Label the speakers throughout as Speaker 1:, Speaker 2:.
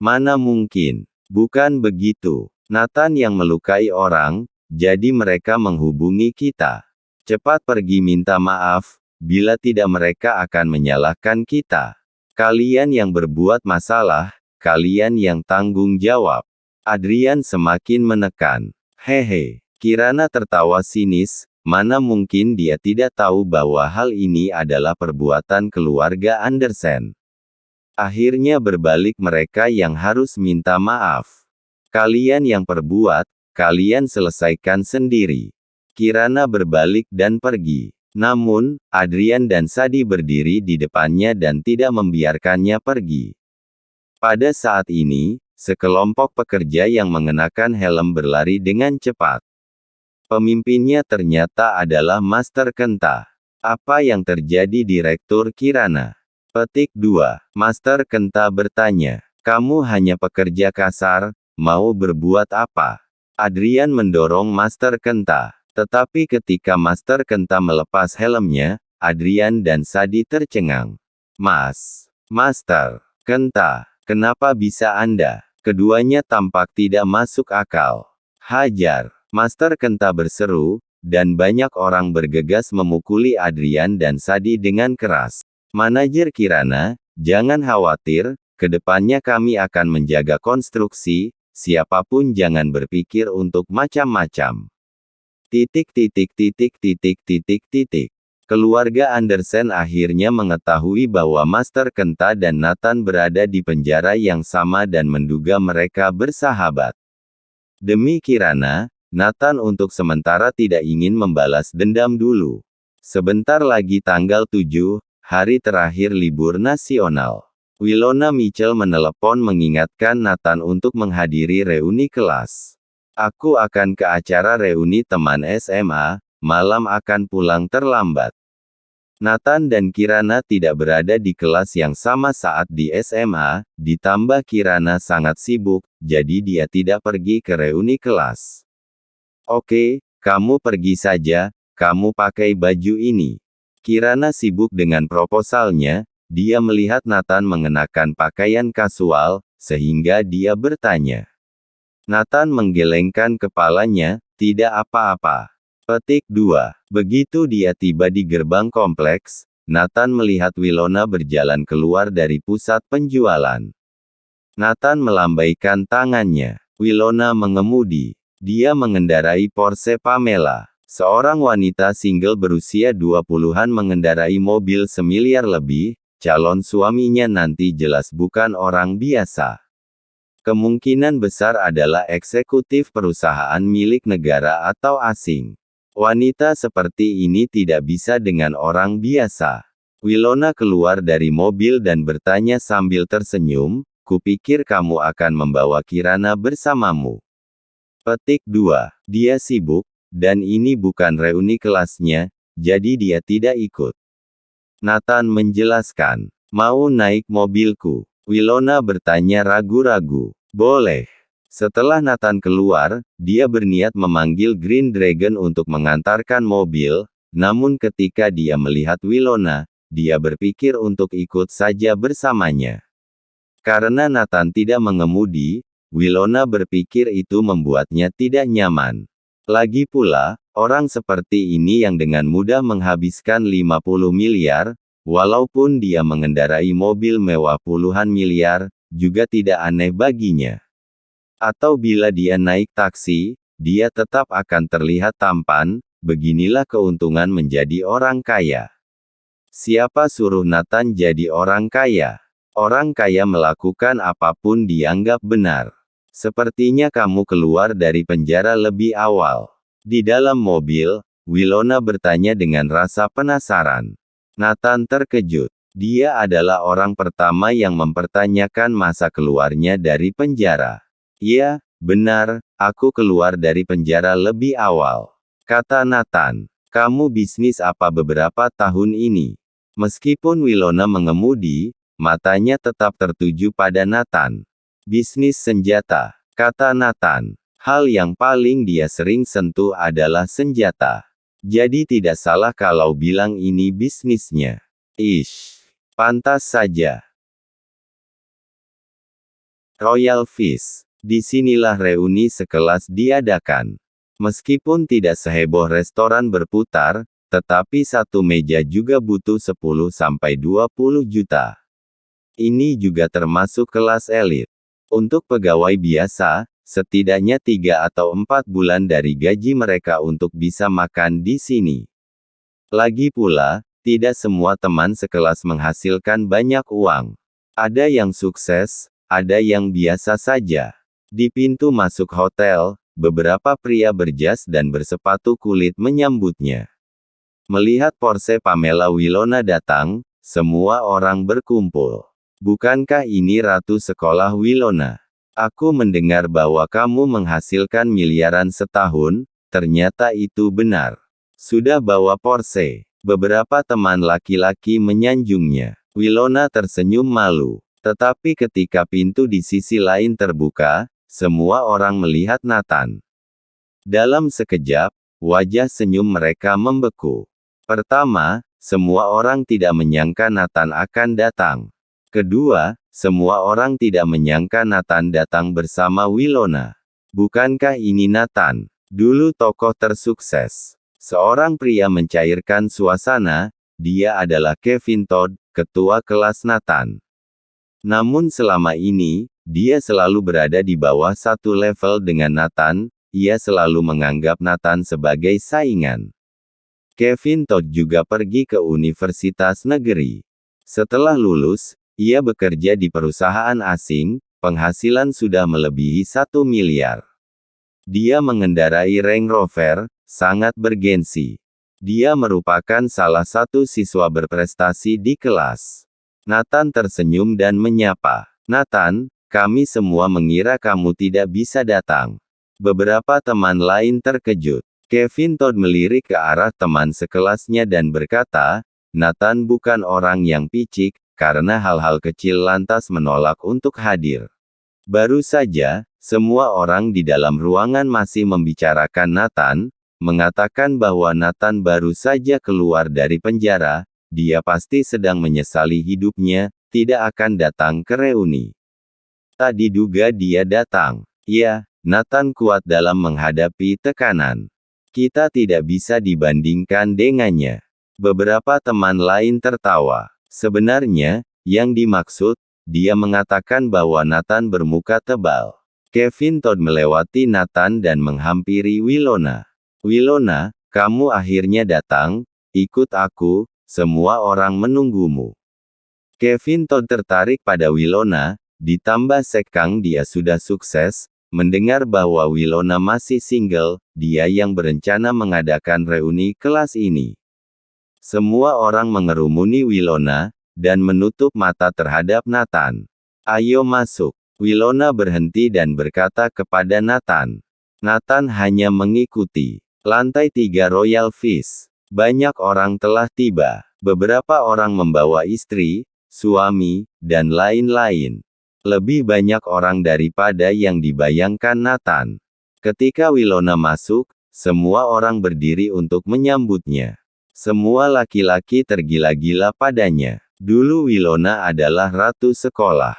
Speaker 1: Mana mungkin. Bukan begitu. Nathan yang melukai orang, jadi mereka menghubungi kita. Cepat pergi minta maaf, bila tidak mereka akan menyalahkan kita. Kalian yang berbuat masalah, kalian yang tanggung jawab. Adrian semakin menekan. Hehe. Kirana tertawa sinis, mana mungkin dia tidak tahu bahwa hal ini adalah perbuatan keluarga Andersen. Akhirnya berbalik mereka yang harus minta maaf. Kalian yang perbuat, kalian selesaikan sendiri. Kirana berbalik dan pergi. Namun, Adrian dan Sadi berdiri di depannya dan tidak membiarkannya pergi. Pada saat ini, sekelompok pekerja yang mengenakan helm berlari dengan cepat. Pemimpinnya ternyata adalah Master Kenta. Apa yang terjadi Direktur Kirana? Petik 2. Master Kenta bertanya. Kamu hanya pekerja kasar, mau berbuat apa? Adrian mendorong Master Kenta. Tetapi ketika Master Kenta melepas helmnya, Adrian dan Sadi tercengang. Master Kenta, kenapa bisa Anda? Keduanya tampak tidak masuk akal. Hajar! Master Kenta berseru, dan banyak orang bergegas memukuli Adrian dan Sadi dengan keras. Manajer Kirana, jangan khawatir, kedepannya kami akan menjaga konstruksi, siapapun jangan berpikir untuk macam-macam. Keluarga Andersen akhirnya mengetahui bahwa Master Kenta dan Nathan berada di penjara yang sama dan menduga mereka bersahabat. Demi Kirana, Nathan untuk sementara tidak ingin membalas dendam dulu. Sebentar lagi tanggal 7, hari terakhir libur nasional. Wilona Mitchell menelepon mengingatkan Nathan untuk menghadiri reuni kelas. Aku akan ke acara reuni teman SMA, malam akan pulang terlambat. Nathan dan Kirana tidak berada di kelas yang sama saat di SMA, ditambah Kirana sangat sibuk, jadi dia tidak pergi ke reuni kelas. Oke, kamu pergi saja, kamu pakai baju ini. Kirana sibuk dengan proposalnya, dia melihat Nathan mengenakan pakaian kasual, sehingga dia bertanya. Nathan menggelengkan kepalanya, tidak apa-apa. Petik 2. Begitu dia tiba di gerbang kompleks, Nathan melihat Wilona berjalan keluar dari pusat penjualan. Nathan melambaikan tangannya. Wilona mengemudi. Dia mengendarai Porsche Pamela. Seorang wanita single berusia 20-an mengendarai mobil semiliar lebih, calon suaminya nanti jelas bukan orang biasa. Kemungkinan besar adalah eksekutif perusahaan milik negara atau asing. Wanita seperti ini tidak bisa dengan orang biasa. Wilona keluar dari mobil dan bertanya sambil tersenyum, kupikir kamu akan membawa Kirana bersamamu. Petik 2. Dia sibuk, dan ini bukan reuni kelasnya, jadi dia tidak ikut. Nathan menjelaskan. Mau naik mobilku? Wilona bertanya ragu-ragu. Boleh. Setelah Nathan keluar, dia berniat memanggil Green Dragon untuk mengantarkan mobil, namun ketika dia melihat Wilona, dia berpikir untuk ikut saja bersamanya. Karena Nathan tidak mengemudi, Wilona berpikir itu membuatnya tidak nyaman. Lagi pula, orang seperti ini yang dengan mudah menghabiskan 50 miliar, walaupun dia mengendarai mobil mewah puluhan miliar, juga tidak aneh baginya. Atau bila dia naik taksi, dia tetap akan terlihat tampan, beginilah keuntungan menjadi orang kaya. Siapa suruh Nathan jadi orang kaya? Orang kaya melakukan apapun dianggap benar. Sepertinya kamu keluar dari penjara lebih awal. Di dalam mobil, Wilona bertanya dengan rasa penasaran. Nathan terkejut. Dia adalah orang pertama yang mempertanyakan masa keluarnya dari penjara. Ya, benar, aku keluar dari penjara lebih awal. Kata Nathan. Kamu bisnis apa beberapa tahun ini? Meskipun Wilona mengemudi, matanya tetap tertuju pada Nathan. Bisnis senjata, kata Nathan. Hal yang paling dia sering sentuh adalah senjata. Jadi tidak salah kalau bilang ini bisnisnya. Pantas saja. Royal Feast. Disinilah reuni sekelas diadakan. Meskipun tidak seheboh restoran berputar, tetapi satu meja juga butuh 10-20 juta. Ini juga termasuk kelas elit. Untuk pegawai biasa, setidaknya 3 atau 4 bulan dari gaji mereka untuk bisa makan di sini. Lagi pula, tidak semua teman sekelas menghasilkan banyak uang. Ada yang sukses, ada yang biasa saja. Di pintu masuk hotel, beberapa pria berjas dan bersepatu kulit menyambutnya. Melihat Porce Pamela Wilona datang, semua orang berkumpul. Bukankah ini ratu sekolah Wilona? Aku mendengar bahwa kamu menghasilkan miliaran setahun, ternyata itu benar. Sudah bawa Porce. Beberapa teman laki-laki menyanjungnya. Wilona tersenyum malu. Tetapi ketika pintu di sisi lain terbuka, semua orang melihat Nathan. Dalam sekejap, wajah senyum mereka membeku. Pertama, semua orang tidak menyangka Nathan akan datang. Kedua, semua orang tidak menyangka Nathan datang bersama Wilona. Bukankah ini Nathan, dulu tokoh tersukses? Seorang pria mencairkan suasana, dia adalah Kevin Todd, ketua kelas Nathan. Namun selama ini, dia selalu berada di bawah satu level dengan Nathan, ia selalu menganggap Nathan sebagai saingan. Kevin Todd juga pergi ke universitas negeri. Setelah lulus, ia bekerja di perusahaan asing, penghasilan sudah melebihi 1 miliar. Dia mengendarai Range Rover, sangat bergensi. Dia merupakan salah satu siswa berprestasi di kelas. Nathan tersenyum dan menyapa. Nathan, kami semua mengira kamu tidak bisa datang. Beberapa teman lain terkejut. Kevin Todd melirik ke arah teman sekelasnya dan berkata, Nathan bukan orang yang picik, karena hal-hal kecil lantas menolak untuk hadir. Baru saja, semua orang di dalam ruangan masih membicarakan Nathan, mengatakan bahwa Nathan baru saja keluar dari penjara, dia pasti sedang menyesali hidupnya, tidak akan datang ke reuni. Tak diduga dia datang. Ya, Nathan kuat dalam menghadapi tekanan. Kita tidak bisa dibandingkan dengannya. Beberapa teman lain tertawa. Sebenarnya, yang dimaksud, dia mengatakan bahwa Nathan bermuka tebal. Kevin Todd melewati Nathan dan menghampiri Wilona. Wilona, kamu akhirnya datang, ikut aku, semua orang menunggumu. Kevin Todd tertarik pada Wilona, ditambah sekang dia sudah sukses, mendengar bahwa Wilona masih single, dia yang berencana mengadakan reuni kelas ini. Semua orang mengerumuni Wilona, dan menutup mata terhadap Nathan. Ayo masuk. Wilona berhenti dan berkata kepada Nathan. Nathan hanya mengikuti. Lantai 3 Royal Feast. Banyak orang telah tiba. Beberapa orang membawa istri, suami, dan lain-lain. Lebih banyak orang daripada yang dibayangkan Nathan. Ketika Wilona masuk, semua orang berdiri untuk menyambutnya. Semua laki-laki tergila-gila padanya. Dulu Wilona adalah ratu sekolah.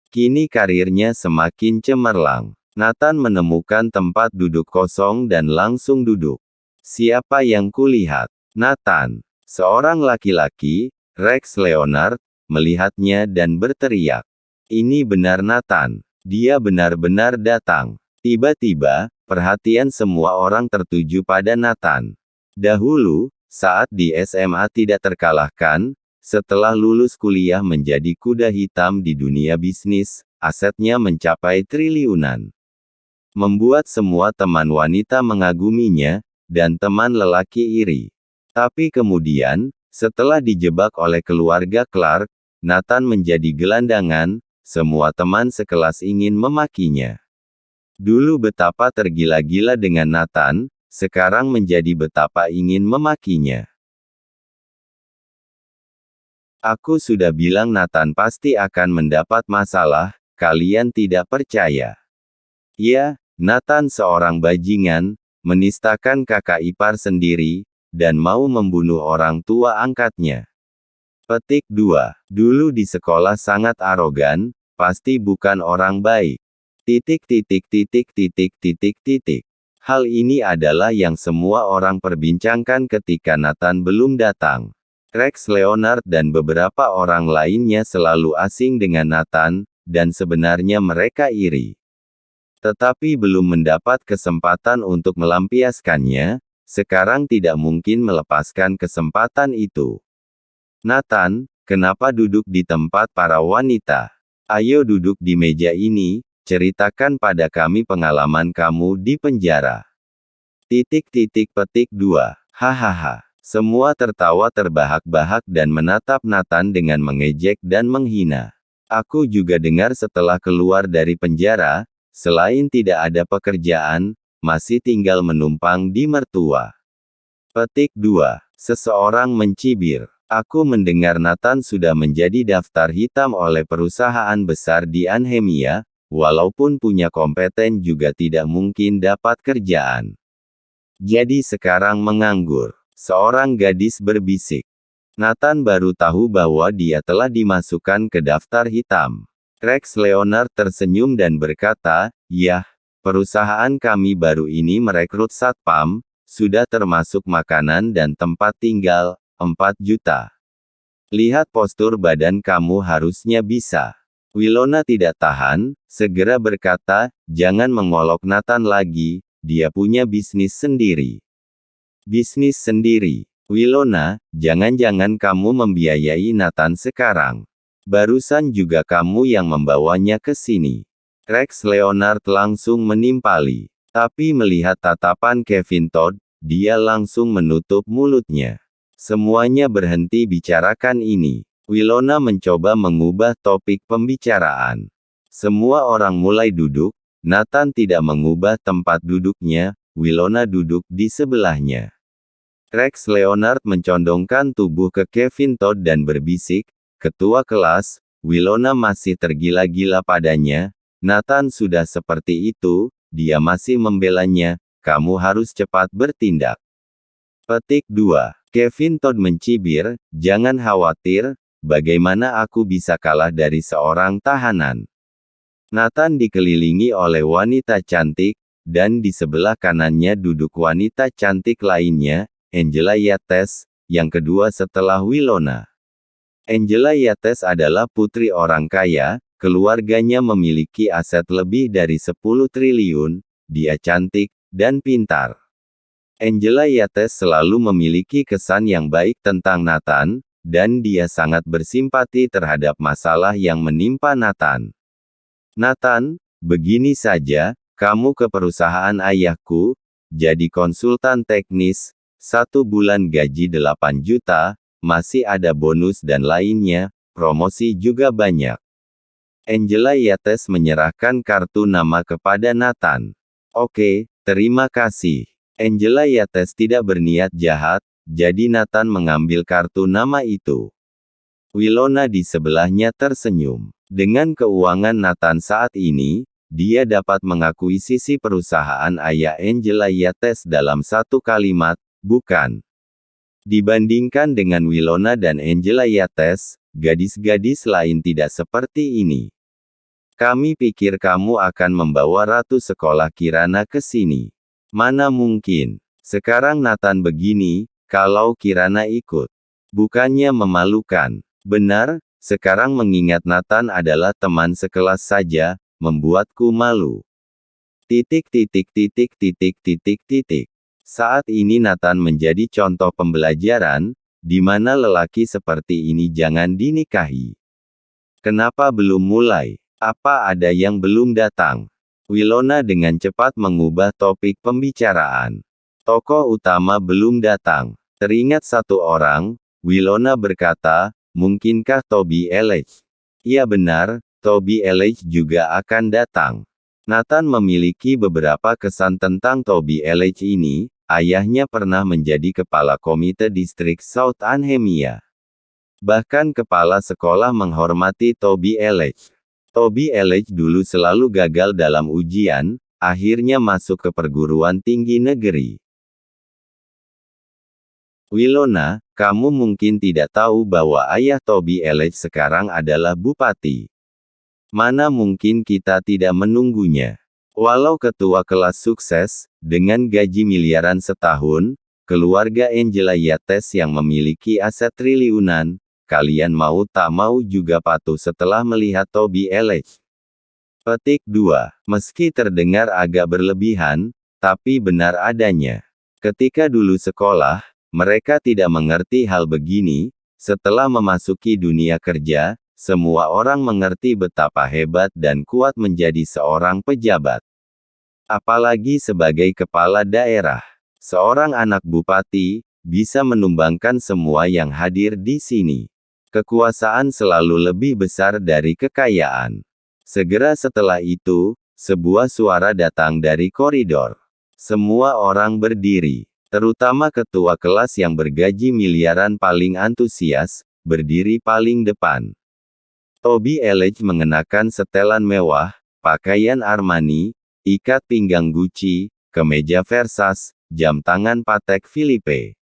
Speaker 1: Kini karirnya semakin cemerlang. Nathan menemukan tempat duduk kosong dan langsung duduk. Siapa yang kulihat? Nathan, seorang laki-laki, Rex Leonard, melihatnya dan berteriak. Ini benar Nathan. Dia benar-benar datang. Tiba-tiba, perhatian semua orang tertuju pada Nathan. Dahulu, saat di SMA tidak terkalahkan, setelah lulus kuliah menjadi kuda hitam di dunia bisnis, asetnya mencapai triliunan. Membuat semua teman wanita mengaguminya, dan teman lelaki iri. Tapi kemudian, setelah dijebak oleh keluarga Clark, Nathan menjadi gelandangan, semua teman sekelas ingin memakinya. Dulu betapa tergila-gila dengan Nathan, sekarang menjadi betapa ingin memakinya. Aku sudah bilang Nathan pasti akan mendapat masalah, kalian tidak percaya. Ya, Nathan seorang bajingan, menistakan kakak ipar sendiri, dan mau membunuh orang tua angkatnya. Petik 2. Dulu di sekolah sangat arogan, pasti bukan orang baik. Hal ini adalah yang semua orang perbincangkan ketika Nathan belum datang. Rex Leonard dan beberapa orang lainnya selalu asing dengan Nathan, dan sebenarnya mereka iri. Tetapi belum mendapat kesempatan untuk melampiaskannya, sekarang tidak mungkin melepaskan kesempatan itu. Nathan, kenapa duduk di tempat para wanita? Ayo duduk di meja ini, ceritakan pada kami pengalaman kamu di penjara. 2. Hahaha. Semua tertawa terbahak-bahak dan menatap Nathan dengan mengejek dan menghina. Aku juga dengar setelah keluar dari penjara, selain tidak ada pekerjaan, masih tinggal menumpang di mertua. 2. Seseorang mencibir. Aku mendengar Nathan sudah menjadi daftar hitam oleh perusahaan besar di Anhemia, walaupun punya kompeten juga tidak mungkin dapat kerjaan. Jadi sekarang menganggur. Seorang gadis berbisik. Nathan baru tahu bahwa dia telah dimasukkan ke daftar hitam. Rex Leonard tersenyum dan berkata, "Yah, perusahaan kami baru ini merekrut satpam, sudah termasuk makanan dan tempat tinggal, 4 juta. Lihat postur badan kamu harusnya bisa." Wilona tidak tahan, segera berkata, "Jangan mengolok Nathan lagi, dia punya bisnis sendiri." Bisnis sendiri. Wilona, jangan-jangan kamu membiayai Nathan sekarang. Barusan juga kamu yang membawanya ke sini. Rex Leonard langsung menimpali. Tapi melihat tatapan Kevin Todd, dia langsung menutup mulutnya. Semuanya berhenti bicarakan ini. Wilona mencoba mengubah topik pembicaraan. Semua orang mulai duduk, Nathan tidak mengubah tempat duduknya, Wilona duduk di sebelahnya. Rex Leonard mencondongkan tubuh ke Kevin Todd dan berbisik, "Ketua kelas, Wilona masih tergila-gila padanya. Nathan sudah seperti itu, dia masih membelanya, kamu harus cepat bertindak." 2. Kevin Todd mencibir, "Jangan khawatir, bagaimana aku bisa kalah dari seorang tahanan?" Nathan dikelilingi oleh wanita cantik, dan di sebelah kanannya duduk wanita cantik lainnya, Angela Yates, yang kedua setelah Wilona. Angela Yates adalah putri orang kaya, keluarganya memiliki aset lebih dari 10 triliun, dia cantik, dan pintar. Angela Yates selalu memiliki kesan yang baik tentang Nathan, dan dia sangat bersimpati terhadap masalah yang menimpa Nathan. "Nathan, begini saja, kamu ke perusahaan ayahku, jadi konsultan teknis, 1 bulan gaji 8 juta, masih ada bonus dan lainnya, promosi juga banyak." Angela Yates menyerahkan kartu nama kepada Nathan. "Oke, terima kasih." Angela Yates tidak berniat jahat, jadi Nathan mengambil kartu nama itu. Wilona di sebelahnya tersenyum. Dengan keuangan Nathan saat ini, dia dapat mengakuisisi perusahaan ayah Angela Yates dalam satu kalimat, bukan? Dibandingkan dengan Wilona dan Angela Yates, gadis-gadis lain tidak seperti ini. "Kami pikir kamu akan membawa ratu sekolah Kirana ke sini." "Mana mungkin. Sekarang Nathan begini, kalau Kirana ikut. Bukannya memalukan." "Benar, sekarang mengingat Nathan adalah teman sekelas saja, membuatku malu." Saat ini Nathan menjadi contoh pembelajaran, di mana lelaki seperti ini jangan dinikahi. "Kenapa belum mulai? Apa ada yang belum datang?" Wilona dengan cepat mengubah topik pembicaraan. "Tokoh utama belum datang." Teringat satu orang, Wilona berkata, "Mungkinkah Toby Elech?" "Iya benar, Toby Elech juga akan datang." Nathan memiliki beberapa kesan tentang Toby Elech ini. Ayahnya pernah menjadi kepala komite distrik South Anhemia. Bahkan kepala sekolah menghormati Toby Elech. Toby Elech dulu selalu gagal dalam ujian, akhirnya masuk ke perguruan tinggi negeri. "Wilona, kamu mungkin tidak tahu bahwa ayah Toby Elech sekarang adalah bupati." Mana mungkin kita tidak menunggunya. Walau ketua kelas sukses, dengan gaji miliaran setahun, keluarga Angela Yates yang memiliki aset triliunan, kalian mau tak mau juga patuh setelah melihat Toby Elch. Petik 2. Meski terdengar agak berlebihan, tapi benar adanya. Ketika dulu sekolah, mereka tidak mengerti hal begini. Setelah memasuki dunia kerja, semua orang mengerti betapa hebat dan kuat menjadi seorang pejabat. Apalagi sebagai kepala daerah. Seorang anak bupati, bisa menumbangkan semua yang hadir di sini. Kekuasaan selalu lebih besar dari kekayaan. Segera setelah itu, sebuah suara datang dari koridor. Semua orang berdiri, terutama ketua kelas yang bergaji miliaran paling antusias, berdiri paling depan. Toby Elch mengenakan setelan mewah, pakaian Armani, ikat pinggang Gucci, kemeja Versace, jam tangan Patek Philippe.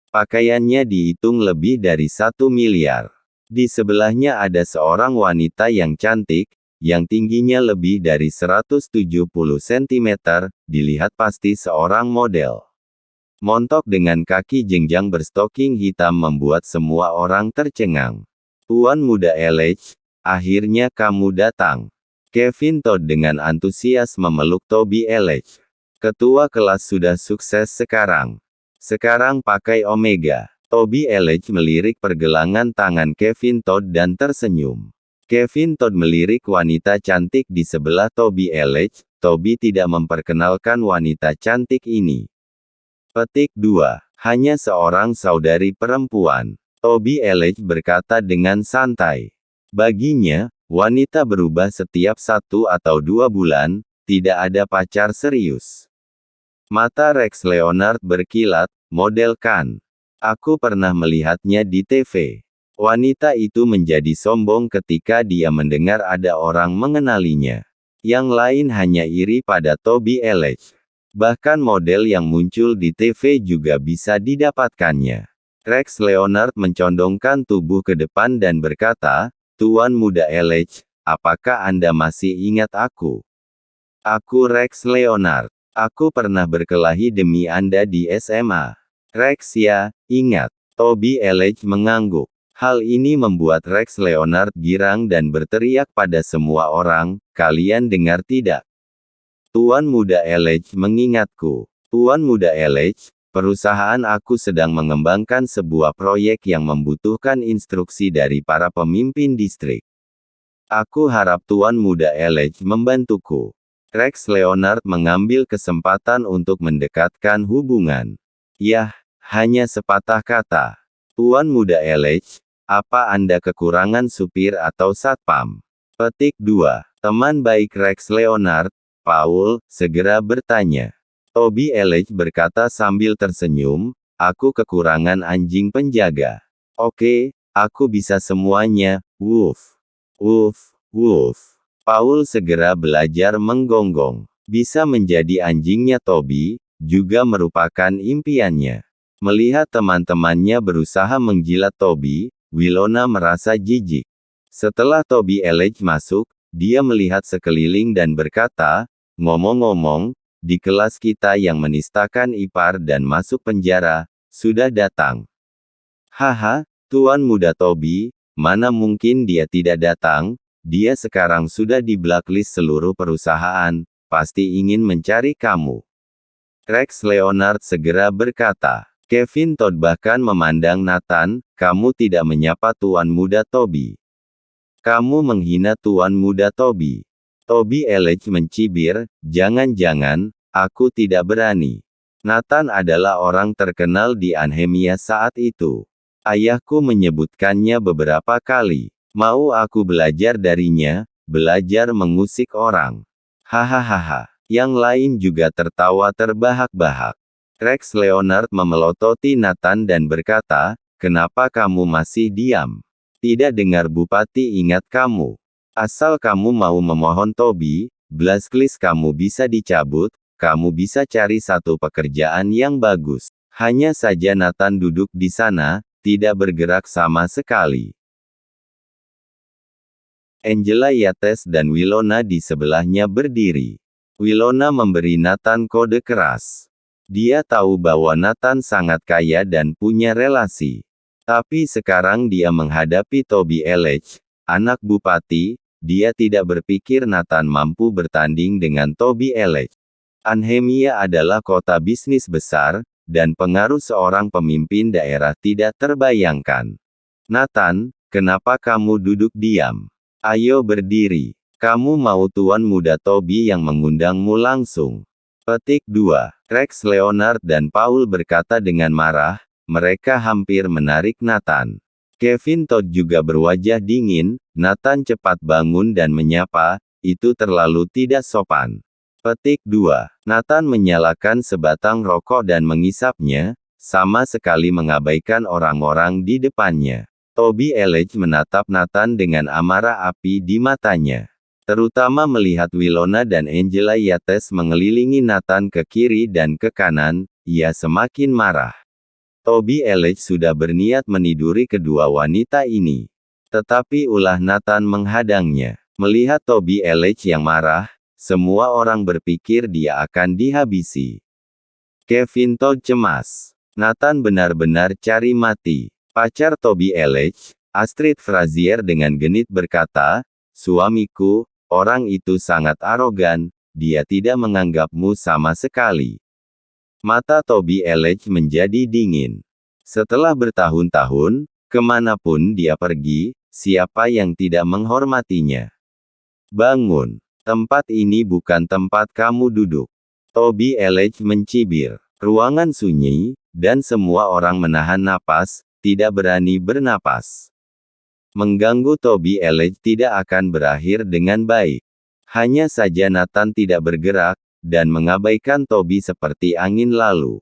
Speaker 1: Pakaiannya dihitung lebih dari 1 miliar. Di sebelahnya ada seorang wanita yang cantik, yang tingginya lebih dari 170 cm, dilihat pasti seorang model. Montok dengan kaki jenjang berstoking hitam membuat semua orang tercengang. Tuan Muda Elch, akhirnya kamu datang. Kevin Todd dengan antusias memeluk Toby Elch. Ketua kelas sudah sukses sekarang. Sekarang pakai Omega. Toby Elch melirik pergelangan tangan Kevin Todd dan tersenyum. Kevin Todd melirik wanita cantik di sebelah Toby Elch. Toby tidak memperkenalkan wanita cantik ini. Petik 2. Hanya seorang saudari perempuan. Toby Elch berkata dengan santai. Baginya, wanita berubah setiap 1 atau 2 bulan, tidak ada pacar serius. Mata Rex Leonard berkilat, model kan? Aku pernah melihatnya di TV. Wanita itu menjadi sombong ketika dia mendengar ada orang mengenalinya. Yang lain hanya iri pada Toby Elch. Bahkan model yang muncul di TV juga bisa didapatkannya. Rex Leonard mencondongkan tubuh ke depan dan berkata, Tuan Muda Elch, apakah Anda masih ingat aku? Aku Rex Leonard. Aku pernah berkelahi demi Anda di SMA. Rex ya, ingat. Toby Elch mengangguk. Hal ini membuat Rex Leonard girang dan berteriak pada semua orang, kalian dengar tidak? Tuan Muda Elch mengingatku. Tuan Muda Elch, perusahaan aku sedang mengembangkan sebuah proyek yang membutuhkan instruksi dari para pemimpin distrik. Aku harap Tuan Muda Elch membantuku. Rex Leonard mengambil kesempatan untuk mendekatkan hubungan. Yah, hanya sepatah kata. Tuan Muda Elch, apa Anda kekurangan supir atau satpam? Petik 2. Teman baik Rex Leonard, Paul, segera bertanya. Toby Elch berkata sambil tersenyum, aku kekurangan anjing penjaga. Oke, aku bisa semuanya, woof. Woof, woof. Paul segera belajar menggonggong. Bisa menjadi anjingnya Toby, juga merupakan impiannya. Melihat teman-temannya berusaha menjilat Toby, Winona merasa jijik. Setelah Toby Elch masuk, dia melihat sekeliling dan berkata, ngomong-ngomong, di kelas kita yang menistakan ipar dan masuk penjara, sudah datang. Haha, Tuan Muda Toby, mana mungkin dia tidak datang? Dia sekarang sudah di blacklist seluruh perusahaan, pasti ingin mencari kamu. Rex Leonard segera berkata. Kevin Todd bahkan memandang Nathan, kamu tidak menyapa Tuan Muda Toby. Kamu menghina Tuan Muda Toby. Toby Elch mencibir, jangan-jangan, aku tidak berani. Nathan adalah orang terkenal di Anhemia saat itu. Ayahku menyebutkannya beberapa kali. Mau aku belajar darinya, belajar mengusik orang. Hahaha. Yang lain juga tertawa terbahak-bahak. Rex Leonard memelototi Nathan dan berkata, kenapa kamu masih diam? Tidak dengar Bupati ingat kamu. Asal kamu mau memohon Toby, blacklist kamu bisa dicabut, kamu bisa cari satu pekerjaan yang bagus. Hanya saja Nathan duduk di sana, tidak bergerak sama sekali. Angela Yates dan Winona di sebelahnya berdiri. Winona memberi Nathan kode keras. Dia tahu bahwa Nathan sangat kaya dan punya relasi. Tapi sekarang dia menghadapi Toby Elech, anak bupati. Dia tidak berpikir Nathan mampu bertanding dengan Toby Elech. Anhemia adalah kota bisnis besar, dan pengaruh seorang pemimpin daerah tidak terbayangkan. Nathan, kenapa kamu duduk diam? Ayo berdiri. Kamu mau Tuan Muda Toby yang mengundangmu langsung. Petik 2. Rex Leonard dan Paul berkata dengan marah, mereka hampir menarik Nathan. Kevin Todd juga berwajah dingin. Nathan cepat bangun dan menyapa, itu terlalu tidak sopan. Petik 2. Nathan menyalakan sebatang rokok dan mengisapnya, sama sekali mengabaikan orang-orang di depannya. Toby Elech menatap Nathan dengan amarah api di matanya. Terutama melihat Winona dan Angela Yates mengelilingi Nathan ke kiri dan ke kanan, ia semakin marah. Toby Elech sudah berniat meniduri kedua wanita ini. Tetapi ulah Nathan menghadangnya. Melihat Toby Elech yang marah, semua orang berpikir dia akan dihabisi. Kevin Todd cemas. Nathan benar-benar cari mati. Pacar Toby Elech, Astrid Frazier dengan genit berkata, suamiku, orang itu sangat arogan, dia tidak menganggapmu sama sekali. Mata Toby Elech menjadi dingin. Setelah bertahun-tahun, kemanapun dia pergi, siapa yang tidak menghormatinya? Bangun, tempat ini bukan tempat kamu duduk. Toby Elech mencibir. Ruangan sunyi, dan semua orang menahan napas, tidak berani bernapas. Mengganggu Toby Elech tidak akan berakhir dengan baik. Hanya saja Nathan tidak bergerak, dan mengabaikan Toby seperti angin lalu.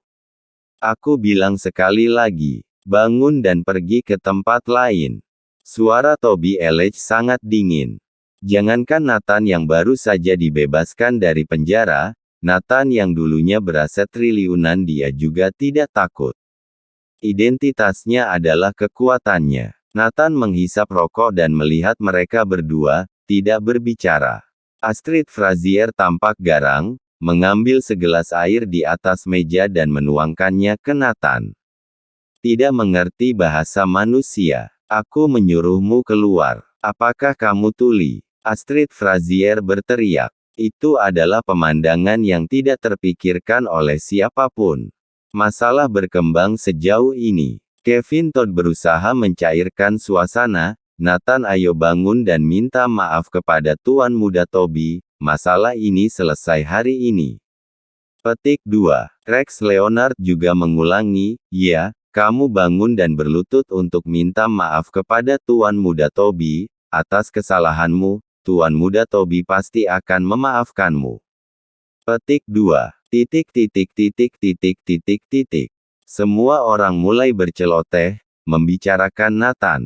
Speaker 1: Aku bilang sekali lagi, bangun dan pergi ke tempat lain. Suara Toby Elech sangat dingin. Jangankan Nathan yang baru saja dibebaskan dari penjara, Nathan yang dulunya beraset triliunan dia juga tidak takut. Identitasnya adalah kekuatannya. Nathan menghisap rokok dan melihat mereka berdua, tidak berbicara. Astrid Frazier tampak garang, mengambil segelas air di atas meja dan menuangkannya ke Nathan. Tidak mengerti bahasa manusia. Aku menyuruhmu keluar. Apakah kamu tuli? Astrid Frazier berteriak. Itu adalah pemandangan yang tidak terpikirkan oleh siapapun. Masalah berkembang sejauh ini. Kevin Todd berusaha mencairkan suasana. Nathan, ayo bangun dan minta maaf kepada Tuan Muda Toby. Masalah ini selesai hari ini. Petik 2. Rex Leonard juga mengulangi, ya, kamu bangun dan berlutut untuk minta maaf kepada Tuan Muda Toby, atas kesalahanmu, Tuan Muda Toby pasti akan memaafkanmu. Petik 2. Semua orang mulai berceloteh, membicarakan Nathan.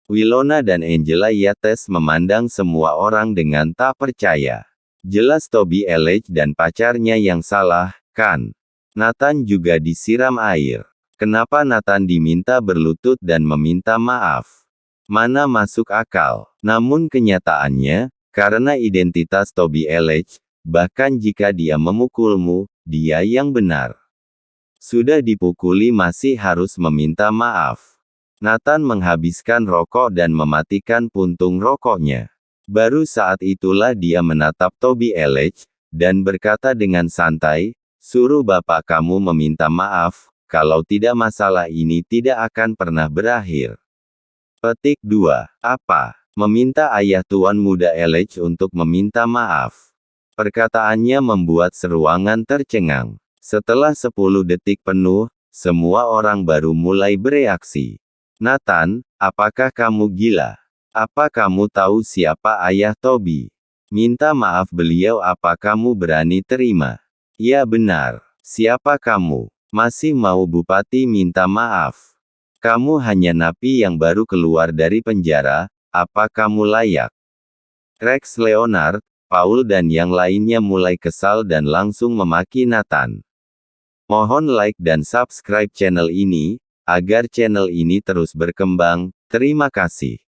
Speaker 1: Winona dan Angela Yates memandang semua orang dengan tak percaya. Jelas Toby Elech dan pacarnya yang salah, kan? Nathan juga disiram air. Kenapa Nathan diminta berlutut dan meminta maaf? Mana masuk akal? Namun kenyataannya, karena identitas Toby Elech, bahkan jika dia memukulmu, dia yang benar. Sudah dipukuli masih harus meminta maaf. Nathan menghabiskan rokok dan mematikan puntung rokoknya. Baru saat itulah dia menatap Toby Elech, dan berkata dengan santai, suruh bapak kamu meminta maaf, kalau tidak masalah ini tidak akan pernah berakhir. Petik 2. Apa? Meminta ayah Tuan Muda Elech untuk meminta maaf. Perkataannya membuat seruangan tercengang. Setelah 10 detik penuh, semua orang baru mulai bereaksi. Nathan, apakah kamu gila? Apa kamu tahu siapa ayah Toby? Minta maaf beliau, apa kamu berani terima? Ya benar. Siapa kamu? Masih mau bupati minta maaf? Kamu hanya napi yang baru keluar dari penjara, apa kamu layak? Rex Leonard, Paul dan yang lainnya mulai kesal dan langsung memaki Nathan. Mohon like dan subscribe channel ini, agar channel ini terus berkembang. Terima kasih.